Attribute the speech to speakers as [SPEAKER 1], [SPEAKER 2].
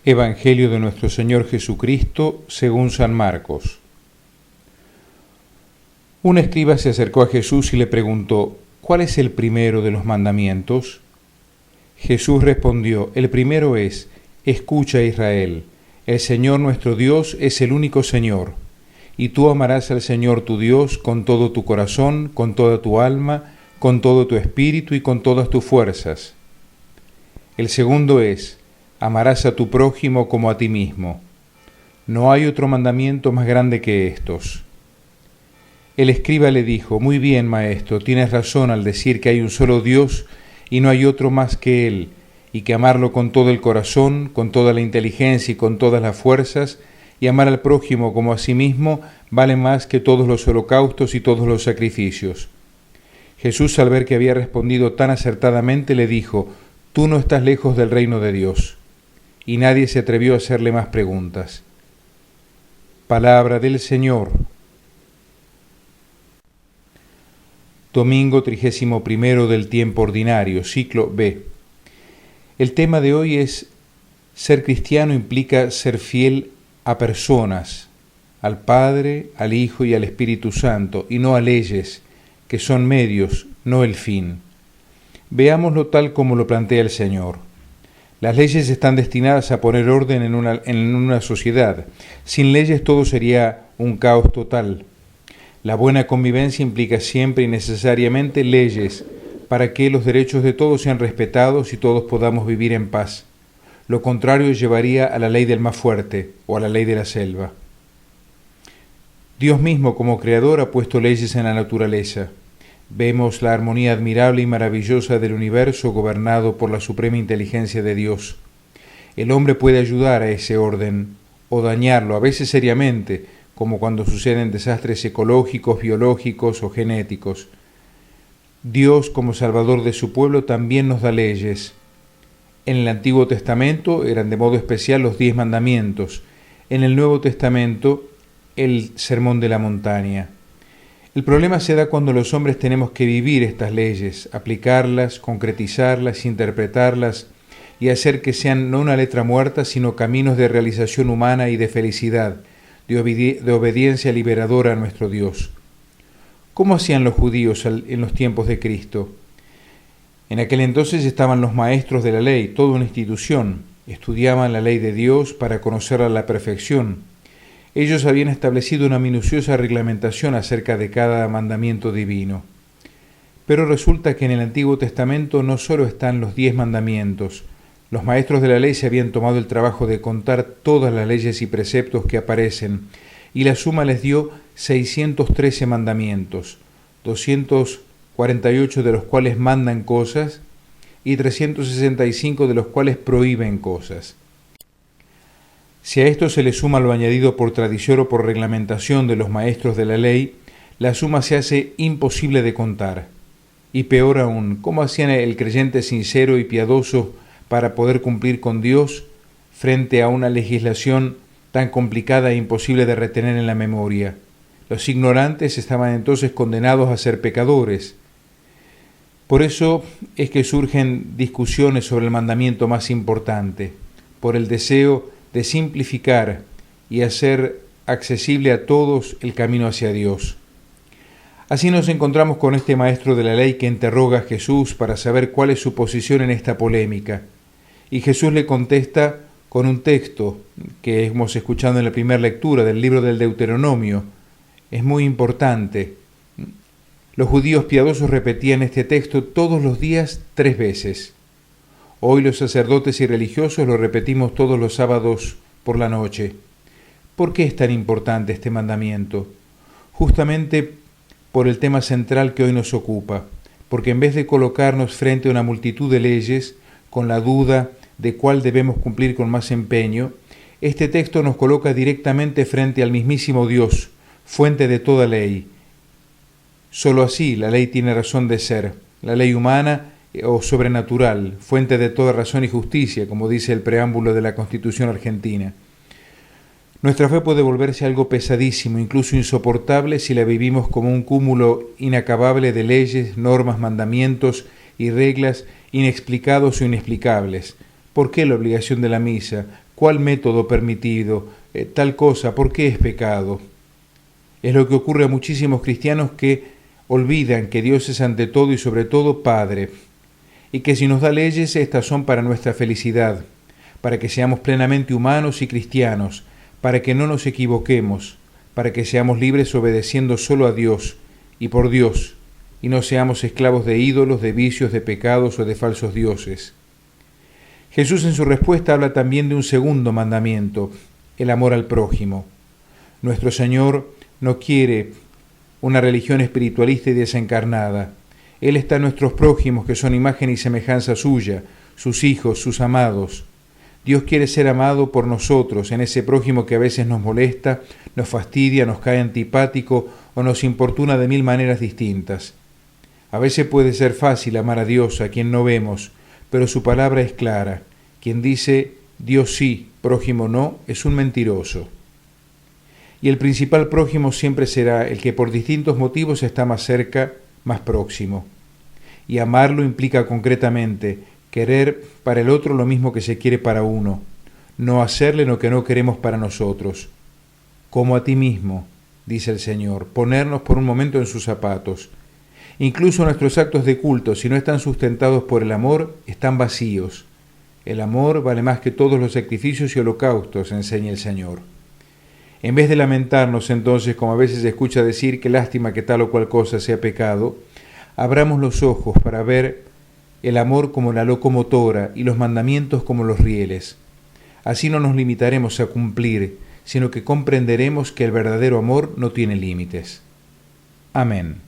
[SPEAKER 1] Evangelio de nuestro Señor Jesucristo según San Marcos. Un escriba se acercó a Jesús y le preguntó: ¿cuál es el primero de los mandamientos? Jesús respondió: el primero es: escucha, Israel, el Señor nuestro Dios es el único Señor, y tú amarás al Señor tu Dios con todo tu corazón, con toda tu alma, con todo tu espíritu y con todas tus fuerzas. El segundo es: amarás a tu prójimo como a ti mismo. No hay otro mandamiento más grande que estos. El escriba le dijo: muy bien, maestro, tienes razón al decir que hay un solo Dios y no hay otro más que Él, y que amarlo con todo el corazón, con toda la inteligencia y con todas las fuerzas, y amar al prójimo como a sí mismo, vale más que todos los holocaustos y todos los sacrificios. Jesús, al ver que había respondido tan acertadamente, le dijo: tú no estás lejos del reino de Dios. Y nadie se atrevió a hacerle más preguntas. Palabra del Señor. Domingo 31 del tiempo ordinario, ciclo B. El tema de hoy es: ser cristiano implica ser fiel a personas, al Padre, al Hijo y al Espíritu Santo, y no a leyes, que son medios, no el fin. Veámoslo tal como lo plantea el Señor. Las leyes están destinadas a poner orden en una sociedad. Sin leyes todo sería un caos total. La buena convivencia implica siempre y necesariamente leyes para que los derechos de todos sean respetados y todos podamos vivir en paz. Lo contrario llevaría a la ley del más fuerte o a la ley de la selva. Dios mismo, como creador, ha puesto leyes en la naturaleza. Vemos la armonía admirable y maravillosa del universo gobernado por la suprema inteligencia de Dios. El hombre puede ayudar a ese orden o dañarlo, a veces seriamente, como cuando suceden desastres ecológicos, biológicos o genéticos. Dios, como Salvador de su pueblo, también nos da leyes. En el Antiguo Testamento eran de modo especial los 10 mandamientos. En el Nuevo Testamento, el Sermón de la Montaña. El problema se da cuando los hombres tenemos que vivir estas leyes, aplicarlas, concretizarlas, interpretarlas y hacer que sean no una letra muerta, sino caminos de realización humana y de felicidad, de obediencia liberadora a nuestro Dios. ¿Cómo hacían los judíos en los tiempos de Cristo? En aquel entonces estaban los maestros de la ley, toda una institución. Estudiaban la ley de Dios para conocerla a la perfección. Ellos habían establecido una minuciosa reglamentación acerca de cada mandamiento divino. Pero resulta que en el Antiguo Testamento no solo están los 10 mandamientos. Los maestros de la ley se habían tomado el trabajo de contar todas las leyes y preceptos que aparecen, y la suma les dio 613 mandamientos, 248 de los cuales mandan cosas y 365 de los cuales prohíben cosas. Si a esto se le suma lo añadido por tradición o por reglamentación de los maestros de la ley, la suma se hace imposible de contar. Y peor aún, ¿cómo hacían el creyente sincero y piadoso para poder cumplir con Dios frente a una legislación tan complicada e imposible de retener en la memoria? Los ignorantes estaban entonces condenados a ser pecadores. Por eso es que surgen discusiones sobre el mandamiento más importante, por el deseo de simplificar y hacer accesible a todos el camino hacia Dios. Así nos encontramos con este maestro de la ley que interroga a Jesús para saber cuál es su posición en esta polémica. Y Jesús le contesta con un texto que hemos escuchado en la primera lectura del libro del Deuteronomio. Es muy importante. Los judíos piadosos repetían este texto todos los días 3 veces. Hoy los sacerdotes y religiosos lo repetimos todos los sábados por la noche. ¿Por qué es tan importante este mandamiento? Justamente por el tema central que hoy nos ocupa, porque en vez de colocarnos frente a una multitud de leyes, con la duda de cuál debemos cumplir con más empeño, este texto nos coloca directamente frente al mismísimo Dios, fuente de toda ley. Solo así la ley tiene razón de ser, la ley humana o sobrenatural, fuente de toda razón y justicia, como dice el preámbulo de la Constitución argentina. Nuestra fe puede volverse algo pesadísimo, incluso insoportable, si la vivimos como un cúmulo inacabable de leyes, normas, mandamientos y reglas inexplicados o inexplicables. ¿Por qué la obligación de la misa? ¿Cuál método permitido? Tal cosa, ¿por qué es pecado? Es lo que ocurre a muchísimos cristianos que olvidan que Dios es ante todo y sobre todo Padre, y que si nos da leyes, estas son para nuestra felicidad, para que seamos plenamente humanos y cristianos, para que no nos equivoquemos, para que seamos libres obedeciendo solo a Dios y por Dios, y no seamos esclavos de ídolos, de vicios, de pecados o de falsos dioses. Jesús en su respuesta habla también de un segundo mandamiento, el amor al prójimo. Nuestro Señor no quiere una religión espiritualista y desencarnada. Él está en nuestros prójimos, que son imagen y semejanza suya, sus hijos, sus amados. Dios quiere ser amado por nosotros, en ese prójimo que a veces nos molesta, nos fastidia, nos cae antipático o nos importuna de mil maneras distintas. A veces puede ser fácil amar a Dios, a quien no vemos, pero su palabra es clara. Quien dice Dios sí, prójimo no, es un mentiroso. Y el principal prójimo siempre será el que por distintos motivos está más cerca, más próximo. Y amarlo implica concretamente querer para el otro lo mismo que se quiere para uno, no hacerle lo que no queremos para nosotros. Como a ti mismo, dice el Señor, ponernos por un momento en sus zapatos. Incluso nuestros actos de culto, si no están sustentados por el amor, están vacíos. El amor vale más que todos los sacrificios y holocaustos, enseña el Señor. En vez de lamentarnos entonces, como a veces se escucha decir, qué lástima que tal o cual cosa sea pecado, abramos los ojos para ver el amor como la locomotora y los mandamientos como los rieles. Así no nos limitaremos a cumplir, sino que comprenderemos que el verdadero amor no tiene límites. Amén.